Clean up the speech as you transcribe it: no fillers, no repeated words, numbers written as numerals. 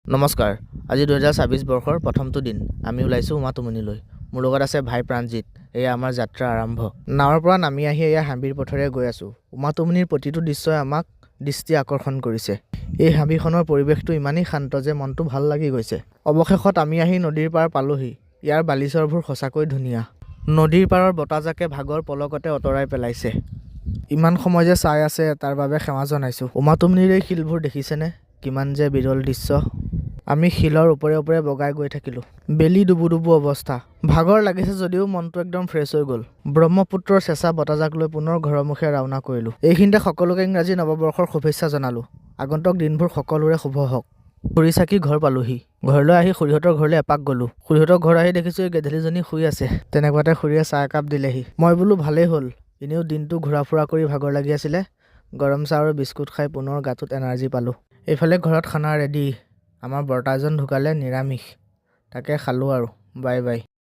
নমস্কাৰ আজি 2026 বৰ্ষৰ প্ৰথমটো দিন আমি ওলাইছো উমাতুমনিলৈ মোৰ লগত আছে ভাই প্ৰাণজিত এয়া আমাৰ যাত্ৰা আৰম্ভ নাৱৰ পৰা নামি আহি এয়া হাবিৰ পথৰে গৈ আছো উমাতুমনিৰ প্ৰতিটো দৃশ্যই আমাক দৃষ্টি আকৰ্ষণ কৰিছে এই হাবিখনৰ পৰিৱেশটো ইমানেই শান্ত যে মনটো ভাল লাগি গৈছে অৱশেষত আমি আহি নদীৰ পাৰ পালোহি ইয়াৰ বালিচৰবোৰ সঁচাকৈ ধুনীয়া নদীৰ পাৰৰ বতাহজাকে ভাগৰ পলকতে অতৰাই পেলাইছে ইমান সময় যে চাই আছে তাৰ বাবে ক্ষমা জনাইছো উমাতুমনিৰ এই শিলবোৰ দেখিছেনে কিমান যে বিৰল দৃশ্য আমি শিলৰ ওপৰে বগাই গৈ থাকিলো বেলি ডুবু অৱস্থা ভাগৰ লাগিছে যদিও মনটো একদম ফ্ৰেছ হৈ গ'ল ব্ৰহ্মপুত্ৰৰ চেঁচা বতাহজাক লৈ পুনৰ ঘৰৰ মুখে ৰাওনা কৰিলো এইখিনিতে সকলোকে ইংৰাজী নৱবৰ্ষৰ শুভেচ্ছা জনালো আগন্তুক দিনবোৰ সকলোৰে শুভ হওক ফুৰি চাকি ঘৰ পালোহি ঘৰলৈ আহি খুৰীহঁতৰ ঘৰলৈ এপাক গ'লো খুৰীহঁতৰ ঘৰ আহি দেখিছো এই গেধেলিজনী শুই আছে তেনেকুৱাতে খুৰীয়ে চাহ একাপ দিলেহি মই বোলো ভালেই হ'ল এনেও দিনটো ঘূৰা ফুৰা কৰি ভাগৰ লাগি আছিলে গৰম চাহ আৰু বিস্কুট খাই পুনৰ গাটোত এনাৰ্জি পালো এইফালে ঘৰত খানা ৰেডি আমাৰ বৰ্তা এজন ঢুকালে নিৰামিষ তাকে খালো আৰু বাই বাই